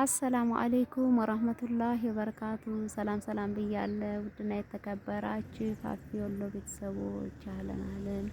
አሰላሙ አለይኩም ወራህመቱላሂ ወበረካቱ። ሰላም ሰላም ብያለሁ። ውድና የተከበራችሁ ፋፊ ወሎ ቤተሰቦች አህለን።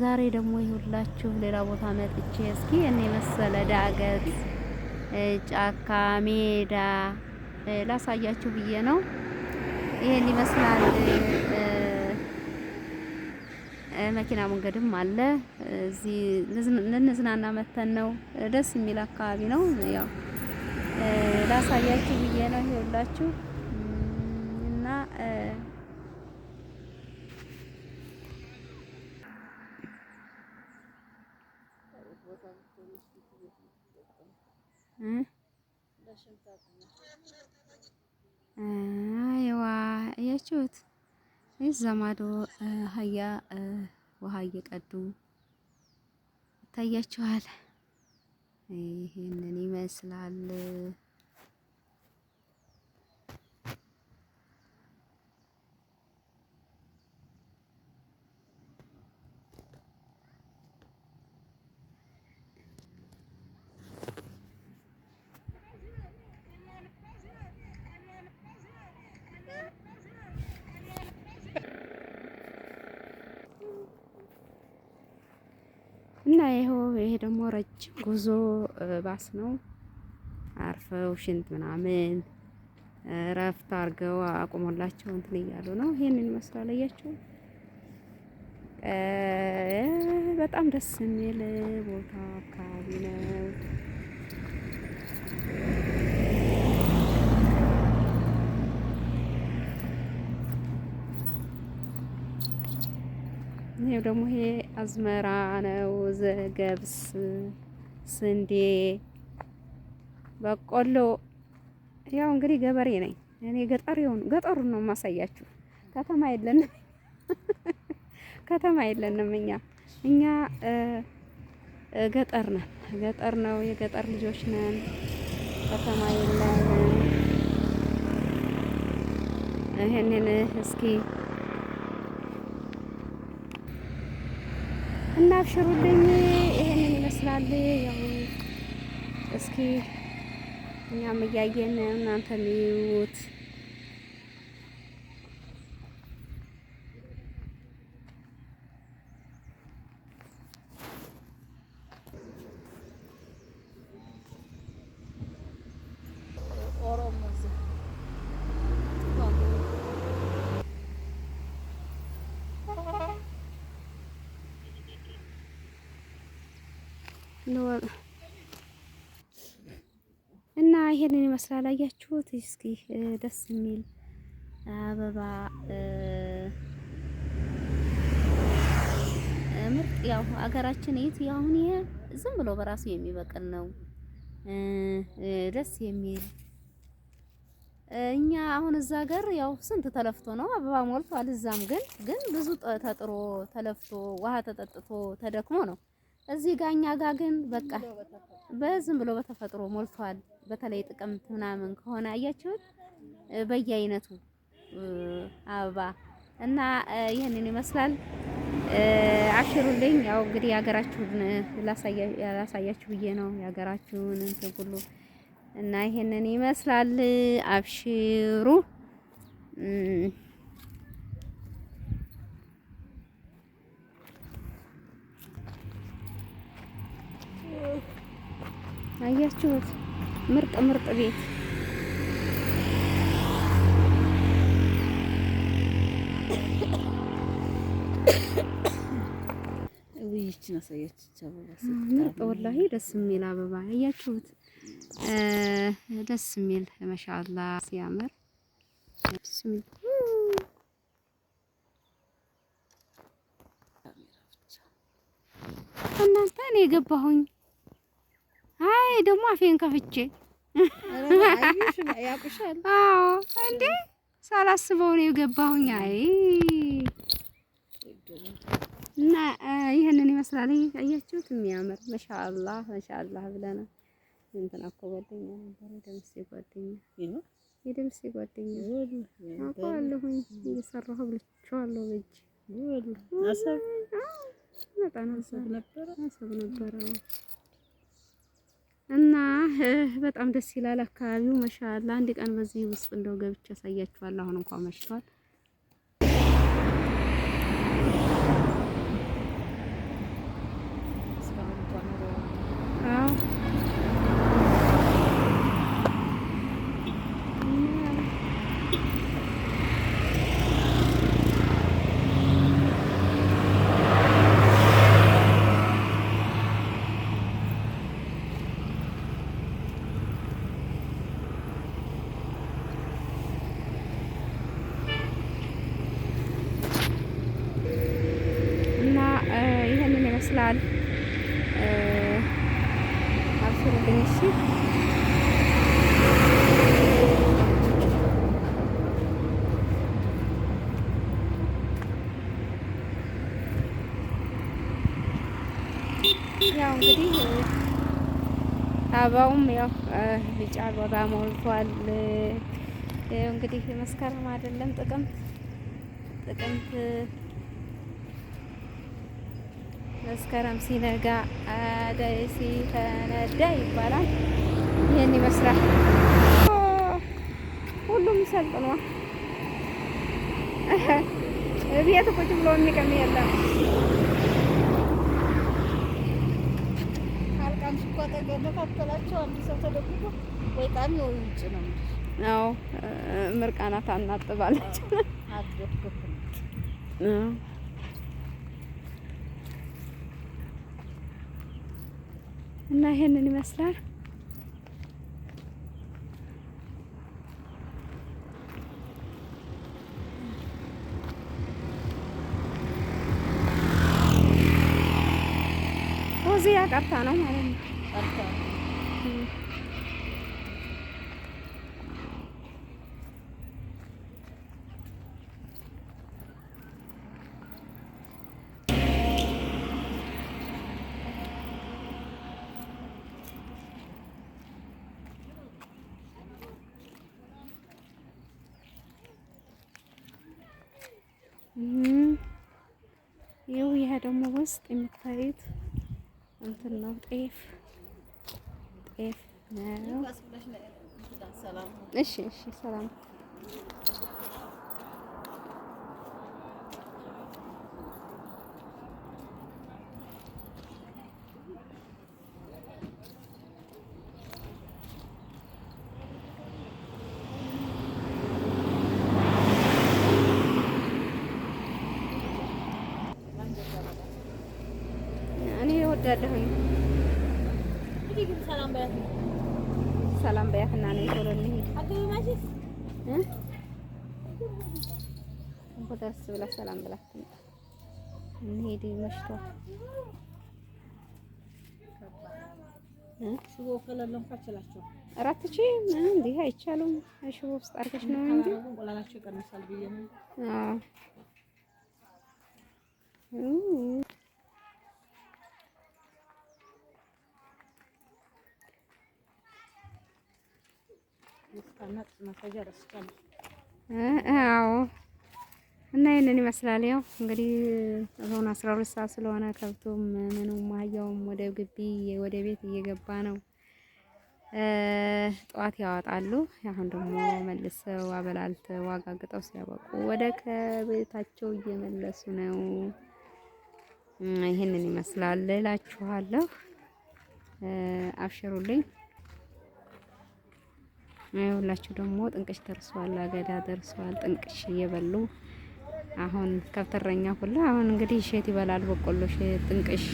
ዛሬ ደግሞ ይሁላችሁ ሌላ ቦታ መጥቼ እስኪ እኔ መሰለ ዳገት ጫካ ሜዳ ላሳያችሁ ብዬ ነው። ይሄን ይመስላል። መኪና መንገድም አለ። እዚህ ልንዝናና መተን ነው። ደስ የሚል አካባቢ ነው። ያው ላሳያችሁ ብዬ ነው ይኸውላችሁ። እና አይዋ አያችሁት? እዛ ማዶ አህያ ውሃ እየቀዱ ይታያችኋል። ይሄንን ይመስላል። እና ይሄ ደግሞ ረጅም ጉዞ ባስ ነው። አርፈው ሽንት ምናምን እረፍት አድርገው አቁሞላቸው እንትን እያሉ ነው። ይሄንን ይመስላል። አያችሁ፣ በጣም ደስ የሚል ቦታ አካባቢ ነው። ይሄ ደግሞ ይሄ አዝመራ ነው። ገብስ፣ ስንዴ፣ በቆሎ። ያው እንግዲህ ገበሬ ነኝ እኔ። ገጠሩን ነው የማሳያችሁ። ከተማ የለንም ከተማ የለንም እኛ ገጠር ነን። ገጠር ነው፣ የገጠር ልጆች ነን። ከተማ የለንም። ይሄንን እስኪ እና አብሽሩልኝ። ይሄንን ይመስላል። ያው እስኪ እኛም እያየን እናንተም ይዩት። እና ይሄንን ይመስላል። አያችሁት? እስኪ ደስ የሚል አበባ ምርጥ። ያው አገራችን አሁን ይሄ ዝም ብሎ በራሱ የሚበቅል ነው። ደስ የሚል እኛ አሁን እዛ ሀገር ያው ስንት ተለፍቶ ነው አበባ ሞልቷል። እዛም ግን ብዙ ተጥሮ ተለፍቶ ውሃ ተጠጥቶ ተደክሞ ነው። እዚህ ጋር እኛ ጋር ግን በቃ በዝም ብሎ በተፈጥሮ ሞልቷል። በተለይ ጥቅምት ምናምን ከሆነ አያችሁት በየአይነቱ አበባ እና ይሄንን ይመስላል። አሽሩልኝ። ያው እንግዲህ የሀገራችሁን ላሳያችሁ ብዬ ነው የሀገራችሁን እንትን ሁሉ እና ይሄንን ይመስላል። አብሽሩ። አያችሁት? ምርጥ ቤት ወይችን አሳያችሁ። ምርጥ ወላሂ ደስ የሚል አበባ አያችሁት? ደስ የሚል ማሻአላ ሲያምር። እናንተ እኔ የገባሁኝ አይ ደግሞ አፌን ከፍቼ ያቁሻል። አዎ እንዴ ሳላስበው ነው የገባሁኝ። አይ እና ይሄንን ይመስላል። አያችሁት? የሚያምር ማሻአላህ ብለና እንትና እኮ ጓደኛ ነበር። የደምሴ ጓደኛ አውቀዋለሁኝ። እየሰራሁ ብቻዋለሁ በእጅ አሰብ ነበረ እና በጣም ደስ ይላል አካባቢው ማሻአላ። አንድ ቀን በዚህ ውስጥ እንደው ገብቼ አሳያችኋለሁ። አሁን እንኳን መሽቷል። ይሄንን ይመስላል። አብሽሩልኝ እሺ። ያው እንግዲህ አበባውም ያው ቢጫ አበባ ሞልቷል። እንግዲህ መስከረም አይደለም ጥቅምት መስከረም ሲነጋ አደይ ሲፈነዳ ይባላል። ይሄን ይመስላል። ሁሉም ሰልጥኗል። ቤት ቁጭ ብሎ የሚቀም የለም። አልቃም ሲቆጣ ገለካከላቸው አንድ ሰው ተደብቆ ወይ ጣም ወይ ውጭ ነው። አዎ ምርቃናት አናጥባለች። አደፍኩት እና ይሄንን ይመስላል። ፎዚያ ቀርታ ነው ማለት ነው። ቀርታ ይሄ ደግሞ ውስጥ የምታዩት እንትን ነው፣ ጤፍ ነው። እሺ ሰላም። እወዳለሁኝ። ሰላም በያትና ነው ቶሎ እንሂድ። ደስ ብላ ሰላም ብላት እንሂድ። መሽቷል። ሽቦ ከሌለም ካችላቸው አራትቺ እንዲህ አይቻልም። ሽቦ ውስጥ አድርገሽ ነው እንጂ እንቁላላቸው ይቀንሳል ብዬ ነው። አዎ እና ይሄንን ይመስላል። ያው እንግዲህ አሁን 12 ሰዓት ስለሆነ ከብቱም ምኑም አህያውም ወደ ግቢ ወደ ቤት እየገባ ነው። ጠዋት ያወጣሉ። አሁን ደግሞ መልሰው አበላልተው አጋግጠው ሲያበቁ ወደ ከቤታቸው እየመለሱ ነው። ይሄንን ይመስላል እላችኋለሁ። አብሽሩልኝ። ሁላችሁ ደግሞ ጥንቅሽ ደርሷል፣ አገዳ ደርሷል። ጥንቅሽ እየበሉ አሁን ከብተረኛ ሁሉ አሁን እንግዲህ እሸት ይበላል። በቆሎ እሸት፣ ጥንቅሽ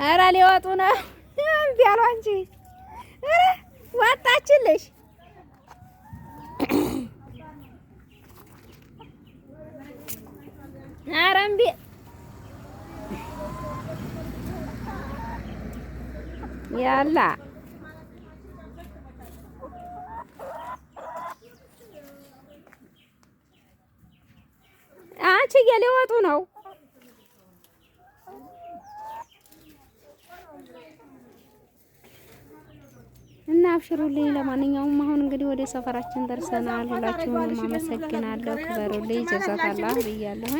ኧረ ሊወጡ ነው። እምቢ አሉ እንጂ ኧረ ወጣችልሽ። ኧረ እምቢ ያላ ችዬ ሊወጡ ነው። እና አብሽሩልኝ። ለማንኛውም አሁን እንግዲህ ወደ ሰፈራችን ደርሰናል። ሁላችሁንም አመሰግናለሁ። ክበሩልኝ። ጀዛታላህ ብያለሁ።